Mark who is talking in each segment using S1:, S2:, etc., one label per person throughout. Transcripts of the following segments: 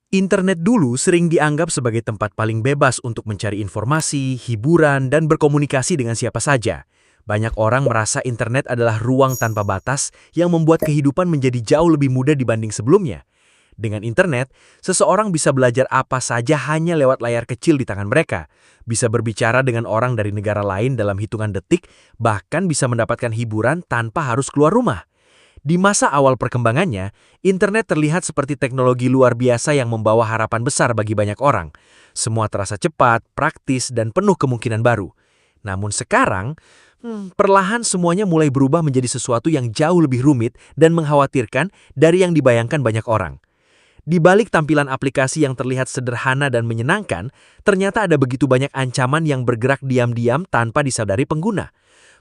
S1: Internet dulu sering dianggap sebagai tempat paling bebas untuk mencari informasi, hiburan, dan berkomunikasi dengan siapa saja. Banyak orang merasa internet adalah ruang tanpa batas yang membuat kehidupan menjadi jauh lebih mudah dibanding sebelumnya. Dengan internet, seseorang bisa belajar apa saja hanya lewat layar kecil di tangan mereka, bisa berbicara dengan orang dari negara lain dalam hitungan detik, bahkan bisa mendapatkan hiburan tanpa harus keluar rumah. Di masa awal perkembangannya, internet terlihat seperti teknologi luar biasa yang membawa harapan besar bagi banyak orang. Semua terasa cepat, praktis, dan penuh kemungkinan baru. Namun sekarang, perlahan semuanya mulai berubah menjadi sesuatu yang jauh lebih rumit dan mengkhawatirkan dari yang dibayangkan banyak orang. Di balik tampilan aplikasi yang terlihat sederhana dan menyenangkan, ternyata ada begitu banyak ancaman yang bergerak diam-diam tanpa disadari pengguna.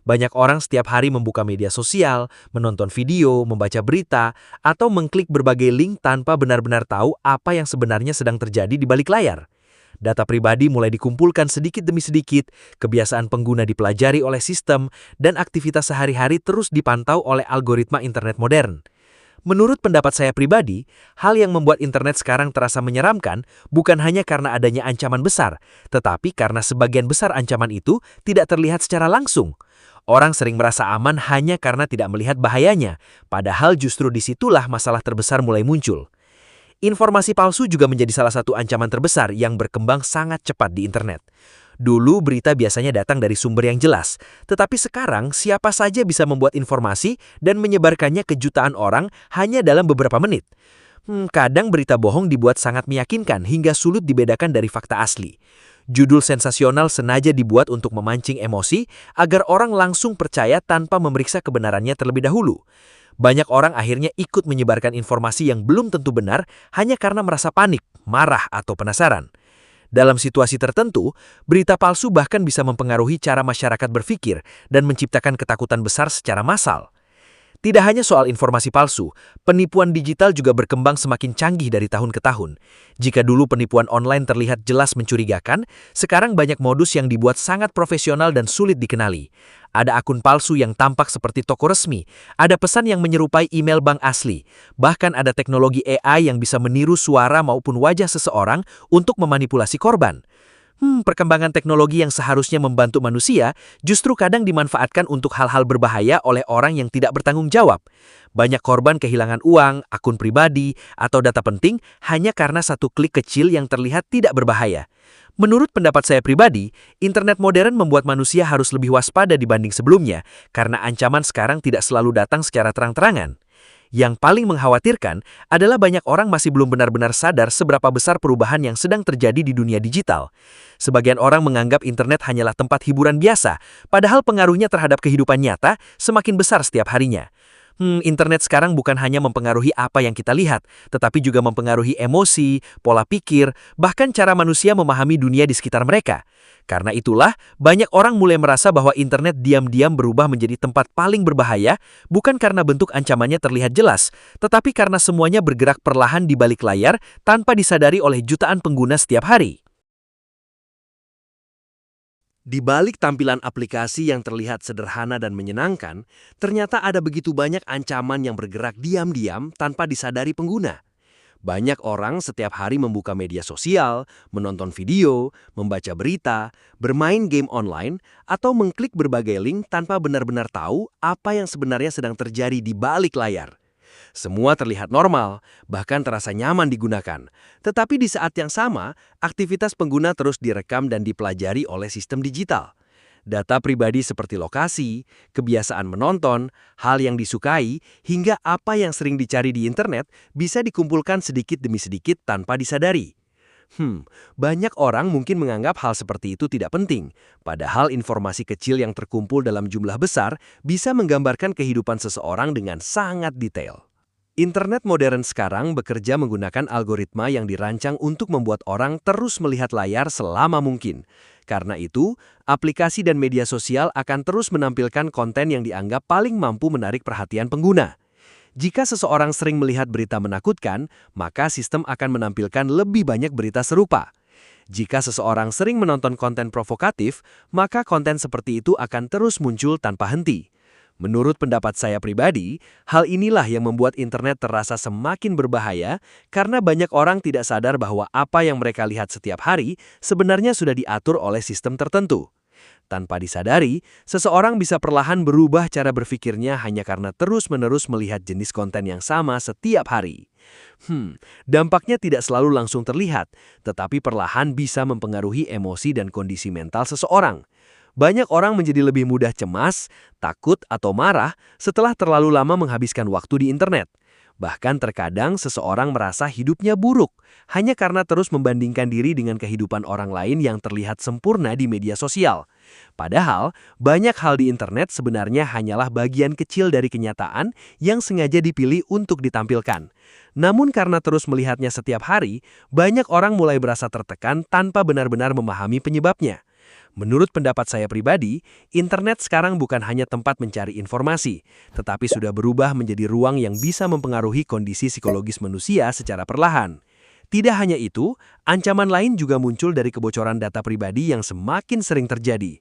S1: Banyak orang setiap hari membuka media sosial, menonton video, membaca berita, atau mengklik berbagai link tanpa benar-benar tahu apa yang sebenarnya sedang terjadi di balik layar. Data pribadi mulai dikumpulkan sedikit demi sedikit, kebiasaan pengguna dipelajari oleh sistem, dan aktivitas sehari-hari terus dipantau oleh algoritma internet modern. Menurut pendapat saya pribadi, hal yang membuat internet sekarang terasa menyeramkan bukan hanya karena adanya ancaman besar, tetapi karena sebagian besar ancaman itu tidak terlihat secara langsung. Orang sering merasa aman hanya karena tidak melihat bahayanya, padahal justru disitulah masalah terbesar mulai muncul. Informasi palsu juga menjadi salah satu ancaman terbesar yang berkembang sangat cepat di internet. Dulu berita biasanya datang dari sumber yang jelas, tetapi sekarang siapa saja bisa membuat informasi dan menyebarkannya ke jutaan orang hanya dalam beberapa menit. Kadang berita bohong dibuat sangat meyakinkan hingga sulit dibedakan dari fakta asli. Judul sensasional sengaja dibuat untuk memancing emosi agar orang langsung percaya tanpa memeriksa kebenarannya terlebih dahulu. Banyak orang akhirnya ikut menyebarkan informasi yang belum tentu benar hanya karena merasa panik, marah, atau penasaran. Dalam situasi tertentu, berita palsu bahkan bisa mempengaruhi cara masyarakat berpikir dan menciptakan ketakutan besar secara massal. Tidak hanya soal informasi palsu, penipuan digital juga berkembang semakin canggih dari tahun ke tahun. Jika dulu penipuan online terlihat jelas mencurigakan, sekarang banyak modus yang dibuat sangat profesional dan sulit dikenali. Ada akun palsu yang tampak seperti toko resmi, ada pesan yang menyerupai email bank asli, bahkan ada teknologi AI yang bisa meniru suara maupun wajah seseorang untuk memanipulasi korban. Perkembangan teknologi yang seharusnya membantu manusia justru kadang dimanfaatkan untuk hal-hal berbahaya oleh orang yang tidak bertanggung jawab. Banyak korban kehilangan uang, akun pribadi, atau data penting hanya karena satu klik kecil yang terlihat tidak berbahaya. Menurut pendapat saya pribadi, internet modern membuat manusia harus lebih waspada dibanding sebelumnya karena ancaman sekarang tidak selalu datang secara terang-terangan. Yang paling mengkhawatirkan adalah banyak orang masih belum benar-benar sadar seberapa besar perubahan yang sedang terjadi di dunia digital. Sebagian orang menganggap internet hanyalah tempat hiburan biasa, padahal pengaruhnya terhadap kehidupan nyata semakin besar setiap harinya. Internet sekarang bukan hanya mempengaruhi apa yang kita lihat, tetapi juga mempengaruhi emosi, pola pikir, bahkan cara manusia memahami dunia di sekitar mereka. Karena itulah, banyak orang mulai merasa bahwa internet diam-diam berubah menjadi tempat paling berbahaya, bukan karena bentuk ancamannya terlihat jelas, tetapi karena semuanya bergerak perlahan di balik layar tanpa disadari oleh jutaan pengguna setiap hari. Di balik tampilan aplikasi yang terlihat sederhana dan menyenangkan, ternyata ada begitu banyak ancaman yang bergerak diam-diam tanpa disadari pengguna. Banyak orang setiap hari membuka media sosial, menonton video, membaca berita, bermain game online, atau mengklik berbagai link tanpa benar-benar tahu apa yang sebenarnya sedang terjadi di balik layar. Semua terlihat normal, bahkan terasa nyaman digunakan. Tetapi di saat yang sama, aktivitas pengguna terus direkam dan dipelajari oleh sistem digital. Data pribadi seperti lokasi, kebiasaan menonton, hal yang disukai, hingga apa yang sering dicari di internet bisa dikumpulkan sedikit demi sedikit tanpa disadari. Banyak orang mungkin menganggap hal seperti itu tidak penting, padahal informasi kecil yang terkumpul dalam jumlah besar bisa menggambarkan kehidupan seseorang dengan sangat detail. Internet modern sekarang bekerja menggunakan algoritma yang dirancang untuk membuat orang terus melihat layar selama mungkin. Karena itu, aplikasi dan media sosial akan terus menampilkan konten yang dianggap paling mampu menarik perhatian pengguna. Jika seseorang sering melihat berita menakutkan, maka sistem akan menampilkan lebih banyak berita serupa. Jika seseorang sering menonton konten provokatif, maka konten seperti itu akan terus muncul tanpa henti.
S2: Menurut pendapat saya pribadi, hal inilah yang membuat internet terasa semakin berbahaya karena banyak orang tidak sadar bahwa apa yang mereka lihat setiap hari sebenarnya sudah diatur oleh sistem tertentu. Tanpa disadari, seseorang bisa perlahan berubah cara berpikirnya hanya karena terus-menerus melihat jenis konten yang sama setiap hari. Dampaknya tidak selalu langsung terlihat, tetapi perlahan bisa mempengaruhi emosi dan kondisi mental seseorang. Banyak orang menjadi lebih mudah cemas, takut, atau marah setelah terlalu lama menghabiskan waktu di internet. Bahkan terkadang seseorang merasa hidupnya buruk hanya karena terus membandingkan diri dengan kehidupan orang lain yang terlihat sempurna di media sosial. Padahal, banyak hal di internet sebenarnya hanyalah bagian kecil dari kenyataan yang sengaja dipilih untuk ditampilkan. Namun karena terus melihatnya setiap hari, banyak orang mulai merasa tertekan tanpa benar-benar memahami penyebabnya. Menurut pendapat saya pribadi, internet sekarang bukan hanya tempat mencari informasi, tetapi sudah berubah menjadi ruang yang bisa mempengaruhi kondisi psikologis manusia secara perlahan. Tidak hanya itu, ancaman lain juga muncul dari kebocoran data pribadi yang semakin sering terjadi.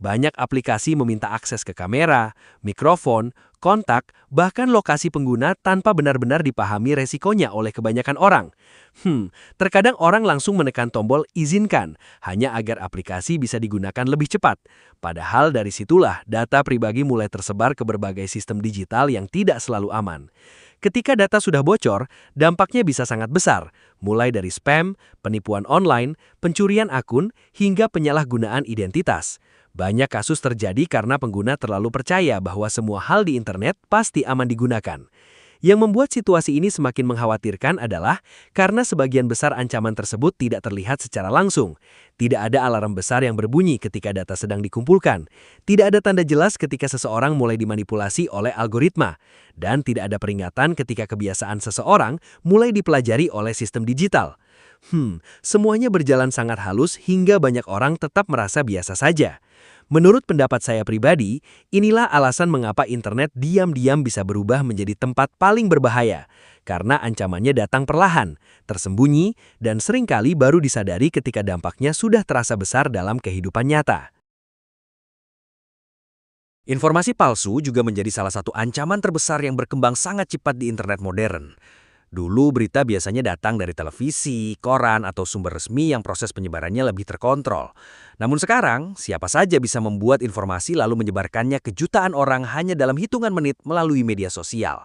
S2: Banyak aplikasi meminta akses ke kamera, mikrofon, kontak, bahkan lokasi pengguna tanpa benar-benar dipahami resikonya oleh kebanyakan orang. Terkadang orang langsung menekan tombol izinkan, hanya agar aplikasi bisa digunakan lebih cepat. Padahal dari situlah data pribadi mulai tersebar ke berbagai sistem digital yang tidak selalu aman. Ketika data sudah bocor, dampaknya bisa sangat besar, mulai dari spam, penipuan online, pencurian akun, hingga penyalahgunaan identitas. Banyak kasus terjadi karena pengguna terlalu percaya bahwa semua hal di internet pasti aman digunakan. Yang membuat situasi ini semakin mengkhawatirkan adalah karena sebagian besar ancaman tersebut tidak terlihat secara langsung. Tidak ada alarm besar yang berbunyi ketika data sedang dikumpulkan. Tidak ada tanda jelas ketika seseorang mulai dimanipulasi oleh algoritma. Dan tidak ada peringatan ketika kebiasaan seseorang mulai dipelajari oleh sistem digital. Semuanya berjalan sangat halus hingga banyak orang tetap merasa biasa saja. Menurut pendapat saya pribadi, inilah alasan mengapa internet diam-diam bisa berubah menjadi tempat paling berbahaya. Karena ancamannya datang perlahan, tersembunyi, dan seringkali baru disadari ketika dampaknya sudah terasa besar dalam kehidupan nyata.
S1: Informasi palsu juga menjadi salah satu ancaman terbesar yang berkembang sangat cepat di internet modern. Dulu berita biasanya datang dari televisi, koran, atau sumber resmi yang proses penyebarannya lebih terkontrol. Namun sekarang, siapa saja bisa membuat informasi lalu menyebarkannya ke jutaan orang hanya dalam hitungan menit melalui media sosial.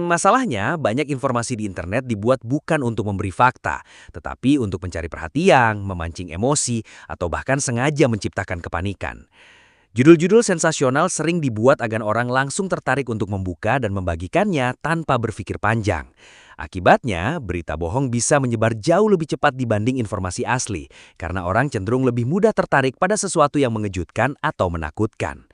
S1: Masalahnya, banyak informasi di internet dibuat bukan untuk memberi fakta, tetapi untuk mencari perhatian, memancing emosi, atau bahkan sengaja menciptakan kepanikan. Judul-judul sensasional sering dibuat agar orang langsung tertarik untuk membuka dan membagikannya tanpa berpikir panjang. Akibatnya, berita bohong bisa menyebar jauh lebih cepat dibanding informasi asli, karena orang cenderung lebih mudah tertarik pada sesuatu yang mengejutkan atau menakutkan.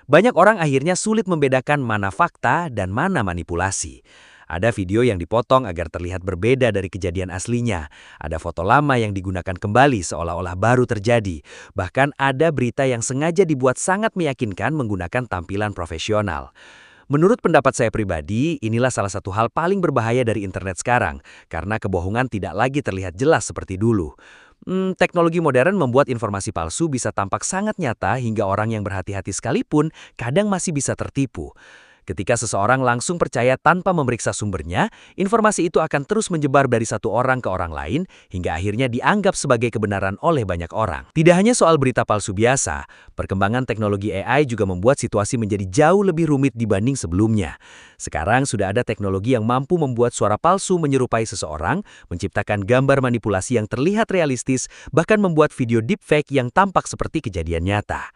S1: Banyak orang akhirnya sulit membedakan mana fakta dan mana manipulasi. Ada video yang dipotong agar terlihat berbeda dari kejadian aslinya. Ada foto lama yang digunakan kembali seolah-olah baru terjadi. Bahkan ada berita yang sengaja dibuat sangat meyakinkan menggunakan tampilan profesional. Menurut pendapat saya pribadi, inilah salah satu hal paling berbahaya dari internet sekarang, karena kebohongan tidak lagi terlihat jelas seperti dulu. Teknologi modern membuat informasi palsu bisa tampak sangat nyata hingga orang yang berhati-hati sekalipun kadang masih bisa tertipu. Ketika seseorang langsung percaya tanpa memeriksa sumbernya, informasi itu akan terus menyebar dari satu orang ke orang lain hingga akhirnya dianggap sebagai kebenaran oleh banyak orang. Tidak hanya soal berita palsu biasa, perkembangan teknologi AI juga membuat situasi menjadi jauh lebih rumit dibanding sebelumnya. Sekarang sudah ada teknologi yang mampu membuat suara palsu menyerupai seseorang, menciptakan gambar manipulasi yang terlihat realistis, bahkan membuat video deepfake yang tampak seperti kejadian nyata.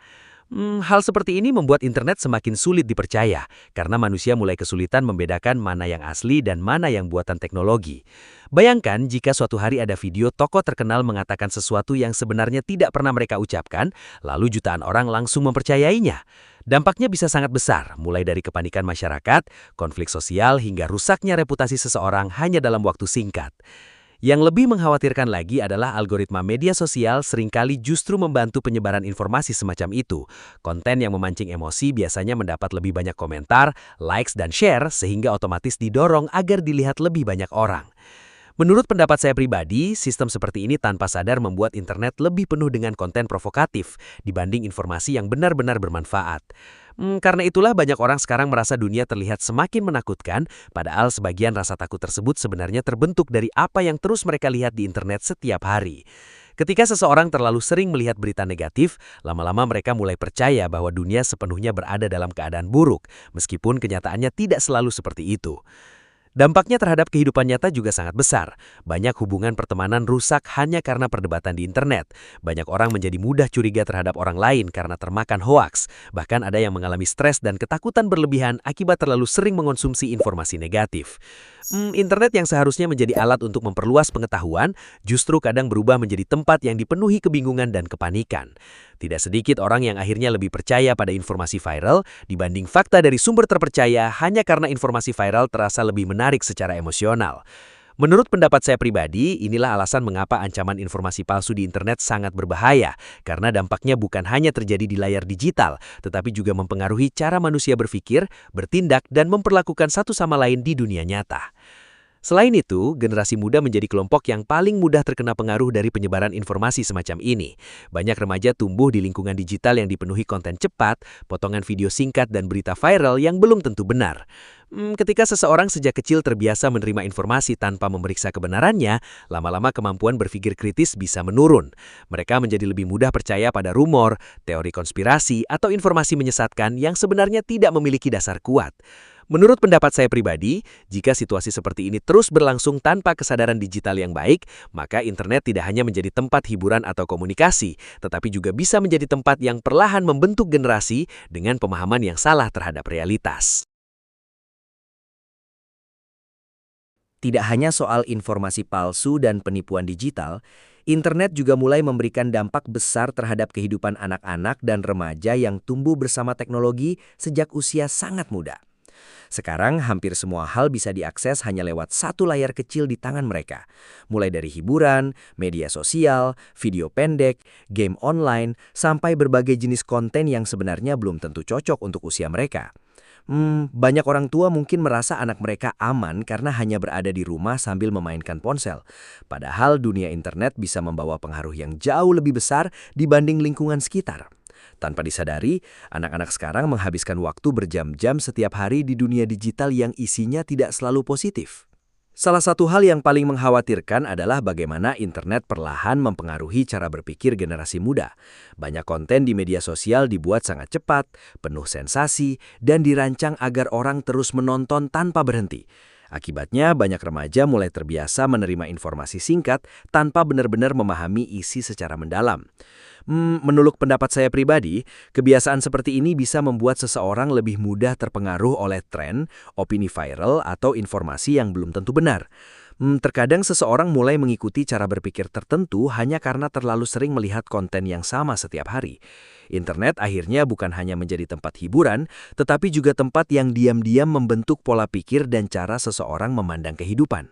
S1: Hal seperti ini membuat internet semakin sulit dipercaya, karena manusia mulai kesulitan membedakan mana yang asli dan mana yang buatan teknologi. Bayangkan jika suatu hari ada video tokoh terkenal mengatakan sesuatu yang sebenarnya tidak pernah mereka ucapkan, lalu jutaan orang langsung mempercayainya. Dampaknya bisa sangat besar, mulai dari kepanikan masyarakat, konflik sosial, hingga rusaknya reputasi seseorang hanya dalam waktu singkat. Yang lebih mengkhawatirkan lagi adalah algoritma media sosial seringkali justru membantu penyebaran informasi semacam itu. Konten yang memancing emosi biasanya mendapat lebih banyak komentar, likes, dan share sehingga otomatis didorong agar dilihat lebih banyak orang. Menurut pendapat saya pribadi, sistem seperti ini tanpa sadar membuat internet lebih penuh dengan konten provokatif dibanding informasi yang benar-benar bermanfaat.
S2: Karena itulah banyak orang sekarang merasa dunia terlihat semakin menakutkan, padahal sebagian rasa takut tersebut sebenarnya terbentuk dari apa yang terus mereka lihat di internet setiap hari. Ketika seseorang terlalu sering melihat berita negatif, lama-lama mereka mulai percaya bahwa dunia sepenuhnya berada dalam keadaan buruk, meskipun kenyataannya tidak selalu seperti itu. Dampaknya terhadap kehidupan nyata juga sangat besar. Banyak hubungan pertemanan rusak hanya karena perdebatan di internet. Banyak orang menjadi mudah curiga terhadap orang lain karena termakan hoaks. Bahkan ada yang mengalami stres dan ketakutan berlebihan akibat terlalu sering mengonsumsi informasi negatif. Internet yang seharusnya menjadi alat untuk memperluas pengetahuan, justru kadang berubah menjadi tempat yang dipenuhi kebingungan dan kepanikan. Tidak sedikit orang yang akhirnya lebih percaya pada informasi viral dibanding fakta dari sumber terpercaya hanya karena informasi viral terasa lebih menarik secara emosional. Menurut pendapat saya pribadi, inilah alasan mengapa ancaman informasi palsu di internet sangat berbahaya, karena dampaknya bukan hanya terjadi di layar digital, tetapi juga mempengaruhi cara manusia berpikir, bertindak, dan memperlakukan satu sama lain di dunia nyata. Selain itu, generasi muda menjadi kelompok yang paling mudah terkena pengaruh dari penyebaran informasi semacam ini. Banyak remaja tumbuh di lingkungan digital yang dipenuhi konten cepat, potongan video singkat, dan berita viral yang belum tentu benar. Ketika seseorang sejak kecil terbiasa menerima informasi tanpa memeriksa kebenarannya, lama-lama kemampuan berpikir kritis bisa menurun. Mereka menjadi lebih mudah percaya pada rumor, teori konspirasi, atau informasi menyesatkan yang sebenarnya tidak memiliki dasar kuat. Menurut pendapat saya pribadi, jika situasi seperti ini terus berlangsung tanpa kesadaran digital yang baik, maka internet tidak hanya menjadi tempat hiburan atau komunikasi, tetapi juga bisa menjadi tempat yang perlahan membentuk generasi dengan pemahaman yang salah terhadap realitas.
S3: Tidak hanya soal informasi palsu dan penipuan digital, internet juga mulai memberikan dampak besar terhadap kehidupan anak-anak dan remaja yang tumbuh bersama teknologi sejak usia sangat muda. Sekarang hampir semua hal bisa diakses hanya lewat satu layar kecil di tangan mereka. Mulai dari hiburan, media sosial, video pendek, game online, sampai berbagai jenis konten yang sebenarnya belum tentu cocok untuk usia mereka. Banyak orang tua mungkin merasa anak mereka aman karena hanya berada di rumah sambil memainkan ponsel. Padahal dunia internet bisa membawa pengaruh yang jauh lebih besar dibanding lingkungan sekitar. Tanpa disadari, anak-anak sekarang menghabiskan waktu berjam-jam setiap hari di dunia digital yang isinya tidak selalu positif. Salah satu hal yang paling mengkhawatirkan adalah bagaimana internet perlahan mempengaruhi cara berpikir generasi muda. Banyak konten di media sosial dibuat sangat cepat, penuh sensasi, dan dirancang agar orang terus menonton tanpa berhenti. Akibatnya, banyak remaja mulai terbiasa menerima informasi singkat tanpa benar-benar memahami isi secara mendalam. Menurut pendapat saya pribadi, kebiasaan seperti ini bisa membuat seseorang lebih mudah terpengaruh oleh tren, opini viral, atau informasi yang belum tentu benar. Terkadang seseorang mulai mengikuti cara berpikir tertentu hanya karena terlalu sering melihat konten yang sama setiap hari. Internet akhirnya bukan hanya menjadi tempat hiburan, tetapi juga tempat yang diam-diam membentuk pola pikir dan cara seseorang memandang kehidupan.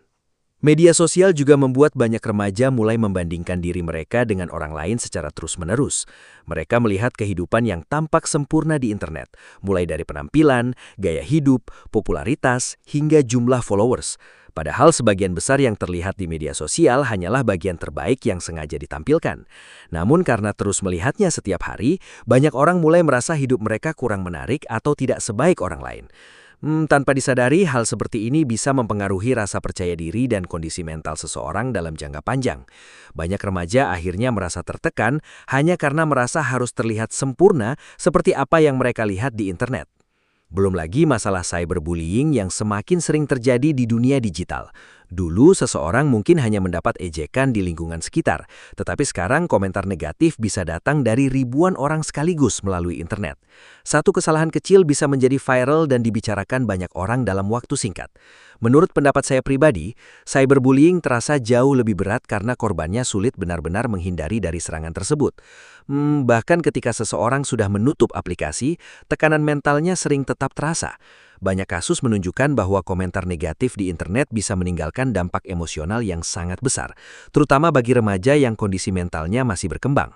S3: Media sosial juga membuat banyak remaja mulai membandingkan diri mereka dengan orang lain secara terus-menerus. Mereka melihat kehidupan yang tampak sempurna di internet, mulai dari penampilan, gaya hidup, popularitas, hingga jumlah followers. Padahal sebagian besar yang terlihat di media sosial hanyalah bagian terbaik yang sengaja ditampilkan. Namun karena terus melihatnya setiap hari, banyak orang mulai merasa hidup mereka kurang menarik atau tidak sebaik orang lain. Tanpa disadari, hal seperti ini bisa mempengaruhi rasa percaya diri dan kondisi mental seseorang dalam jangka panjang. Banyak remaja akhirnya merasa tertekan hanya karena merasa harus terlihat sempurna seperti apa yang mereka lihat di internet. Belum lagi masalah cyberbullying yang semakin sering terjadi di dunia digital. Dulu seseorang mungkin hanya mendapat ejekan di lingkungan sekitar, tetapi sekarang komentar negatif bisa datang dari ribuan orang sekaligus melalui internet. Satu kesalahan kecil bisa menjadi viral dan dibicarakan banyak orang dalam waktu singkat. Menurut pendapat saya pribadi, cyberbullying terasa jauh lebih berat karena korbannya sulit benar-benar menghindari dari serangan tersebut. Bahkan ketika seseorang sudah menutup aplikasi, tekanan mentalnya sering tetap terasa. Banyak kasus menunjukkan bahwa komentar negatif di internet bisa meninggalkan dampak emosional yang sangat besar, terutama bagi remaja yang kondisi mentalnya masih berkembang.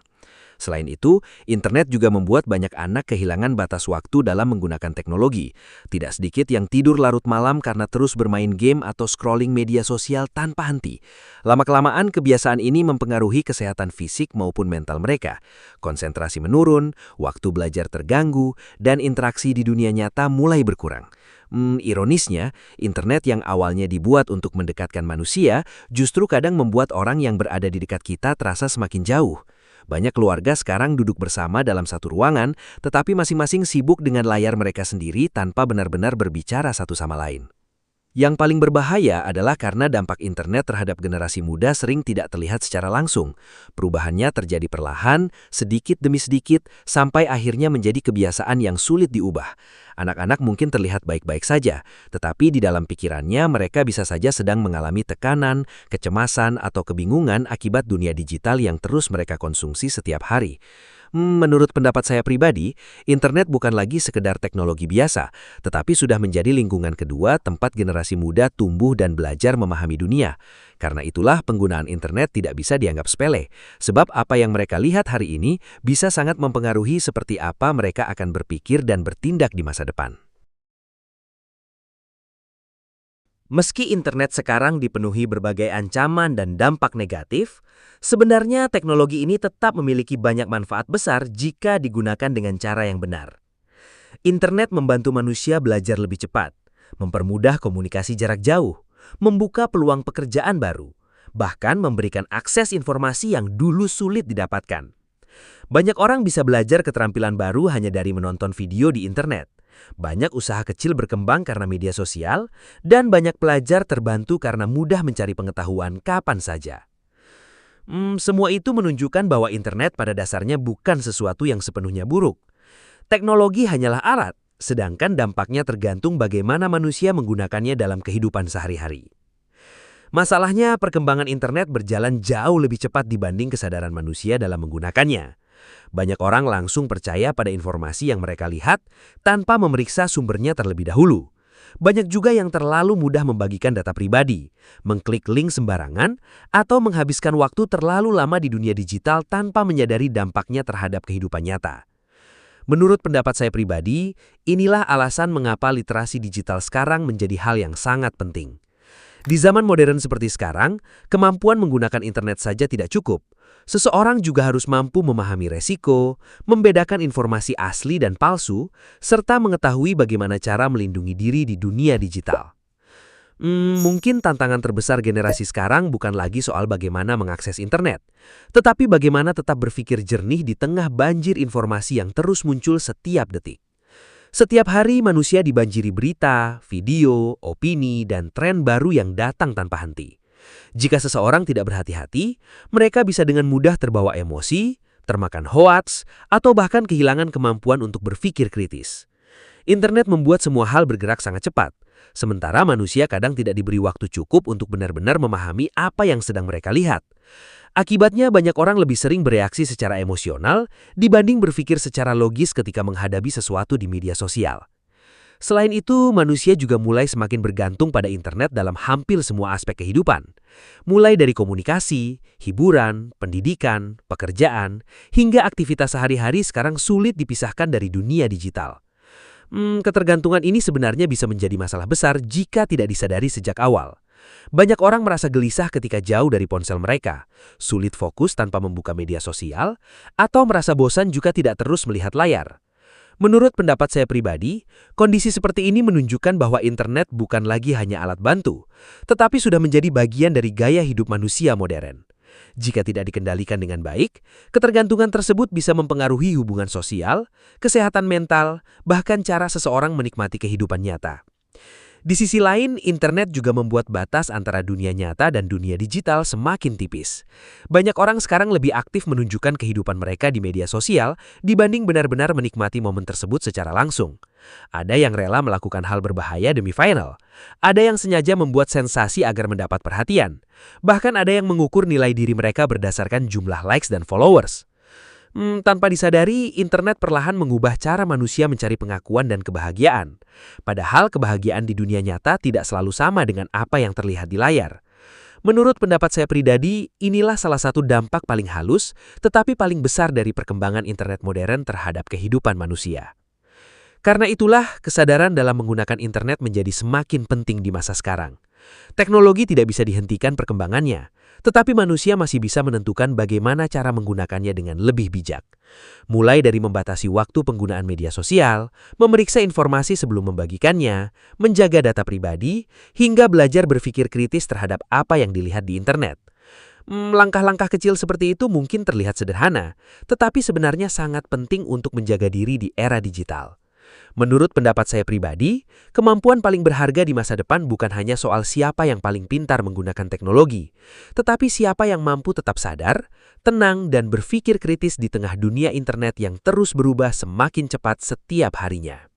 S2: Selain itu, internet juga membuat banyak anak kehilangan batas waktu dalam menggunakan teknologi. Tidak sedikit yang tidur larut malam karena terus bermain game atau scrolling media sosial tanpa henti. Lama-kelamaan, kebiasaan ini mempengaruhi kesehatan fisik maupun mental mereka. Konsentrasi menurun, waktu belajar terganggu, dan interaksi di dunia nyata mulai berkurang. Ironisnya, internet yang awalnya dibuat untuk mendekatkan manusia, justru kadang membuat orang yang berada di dekat kita terasa semakin jauh. Banyak keluarga sekarang duduk bersama dalam satu ruangan, tetapi masing-masing sibuk dengan layar mereka sendiri tanpa benar-benar berbicara satu sama lain. Yang paling berbahaya adalah karena dampak internet terhadap generasi muda sering tidak terlihat secara langsung. Perubahannya terjadi perlahan, sedikit demi sedikit, sampai akhirnya menjadi kebiasaan yang sulit diubah. Anak-anak mungkin terlihat baik-baik saja, tetapi di dalam pikirannya mereka bisa saja sedang mengalami tekanan, kecemasan, atau kebingungan akibat dunia digital yang terus mereka konsumsi setiap hari. Menurut pendapat saya pribadi, internet bukan lagi sekedar teknologi biasa, tetapi sudah menjadi lingkungan kedua tempat generasi muda tumbuh dan belajar memahami dunia. Karena itulah penggunaan internet tidak bisa dianggap sepele, sebab apa yang mereka lihat hari ini bisa sangat mempengaruhi seperti apa mereka akan berpikir dan bertindak di masa depan.
S3: Meski internet sekarang dipenuhi berbagai ancaman dan dampak negatif, sebenarnya teknologi ini tetap memiliki banyak manfaat besar jika digunakan dengan cara yang benar. Internet membantu manusia belajar lebih cepat, mempermudah komunikasi jarak jauh, membuka peluang pekerjaan baru, bahkan memberikan akses informasi yang dulu sulit didapatkan. Banyak orang bisa belajar keterampilan baru hanya dari menonton video di internet. Banyak usaha kecil berkembang karena media sosial, dan banyak pelajar terbantu karena mudah mencari pengetahuan kapan saja. Semua itu menunjukkan bahwa internet pada dasarnya bukan sesuatu yang sepenuhnya buruk. Teknologi hanyalah alat, sedangkan dampaknya tergantung bagaimana manusia menggunakannya dalam kehidupan sehari-hari. Masalahnya, perkembangan internet berjalan jauh lebih cepat dibanding kesadaran manusia dalam menggunakannya. Banyak orang langsung percaya pada informasi yang mereka lihat tanpa memeriksa sumbernya terlebih dahulu. Banyak juga yang terlalu mudah membagikan data pribadi, mengklik link sembarangan, atau menghabiskan waktu terlalu lama di dunia digital tanpa menyadari dampaknya terhadap kehidupan nyata. Menurut pendapat saya pribadi, inilah alasan mengapa literasi digital sekarang menjadi hal yang sangat penting. Di zaman modern seperti sekarang, kemampuan menggunakan internet saja tidak cukup. Seseorang juga harus mampu memahami resiko, membedakan informasi asli dan palsu, serta mengetahui bagaimana cara melindungi diri di dunia digital. Mungkin tantangan terbesar generasi sekarang bukan lagi soal bagaimana mengakses internet, tetapi bagaimana tetap berpikir jernih di tengah banjir informasi yang terus muncul setiap detik. Setiap hari manusia dibanjiri berita, video, opini, dan tren baru yang datang tanpa henti. Jika seseorang tidak berhati-hati, mereka bisa dengan mudah terbawa emosi, termakan hoaks, atau bahkan kehilangan kemampuan untuk berpikir kritis. Internet membuat semua hal bergerak sangat cepat, sementara manusia kadang tidak diberi waktu cukup untuk benar-benar memahami apa yang sedang mereka lihat. Akibatnya banyak orang lebih sering bereaksi secara emosional dibanding berpikir secara logis ketika menghadapi sesuatu di media sosial. Selain itu, manusia juga mulai semakin bergantung pada internet dalam hampir semua aspek kehidupan. Mulai dari komunikasi, hiburan, pendidikan, pekerjaan, hingga aktivitas sehari-hari sekarang sulit dipisahkan dari dunia digital. Ketergantungan ini sebenarnya bisa menjadi masalah besar jika tidak disadari sejak awal. Banyak orang merasa gelisah ketika jauh dari ponsel mereka, sulit fokus tanpa membuka media sosial, atau merasa bosan jika tidak terus melihat layar. Menurut pendapat saya pribadi, kondisi seperti ini menunjukkan bahwa internet bukan lagi hanya alat bantu, tetapi sudah menjadi bagian dari gaya hidup manusia modern. Jika tidak dikendalikan dengan baik, ketergantungan tersebut bisa mempengaruhi hubungan sosial, kesehatan mental, bahkan cara seseorang menikmati kehidupan nyata. Di sisi lain, internet juga membuat batas antara dunia nyata dan dunia digital semakin tipis. Banyak orang sekarang lebih aktif menunjukkan kehidupan mereka di media sosial dibanding benar-benar menikmati momen tersebut secara langsung. Ada yang rela melakukan hal berbahaya demi viral. Ada yang sengaja membuat sensasi agar mendapat perhatian. Bahkan ada yang mengukur nilai diri mereka berdasarkan jumlah likes dan followers. Tanpa disadari, internet perlahan mengubah cara manusia mencari pengakuan dan kebahagiaan. Padahal kebahagiaan di dunia nyata tidak selalu sama dengan apa yang terlihat di layar.
S2: Menurut pendapat saya pribadi, inilah salah satu dampak paling halus, tetapi paling besar dari perkembangan internet modern terhadap kehidupan manusia. Karena itulah, kesadaran dalam menggunakan internet menjadi semakin penting di masa sekarang. Teknologi tidak bisa dihentikan perkembangannya, tetapi manusia masih bisa menentukan bagaimana cara menggunakannya dengan lebih bijak. Mulai dari membatasi waktu penggunaan media sosial, memeriksa informasi sebelum membagikannya, menjaga data pribadi, hingga belajar berpikir kritis terhadap apa yang dilihat di internet. Langkah-langkah kecil seperti itu mungkin terlihat sederhana, tetapi sebenarnya sangat penting untuk menjaga diri di era digital. Menurut pendapat saya pribadi, kemampuan paling berharga di masa depan bukan hanya soal siapa yang paling pintar menggunakan teknologi, tetapi siapa yang mampu tetap sadar, tenang, dan berpikir kritis di tengah dunia internet yang terus berubah semakin cepat setiap harinya.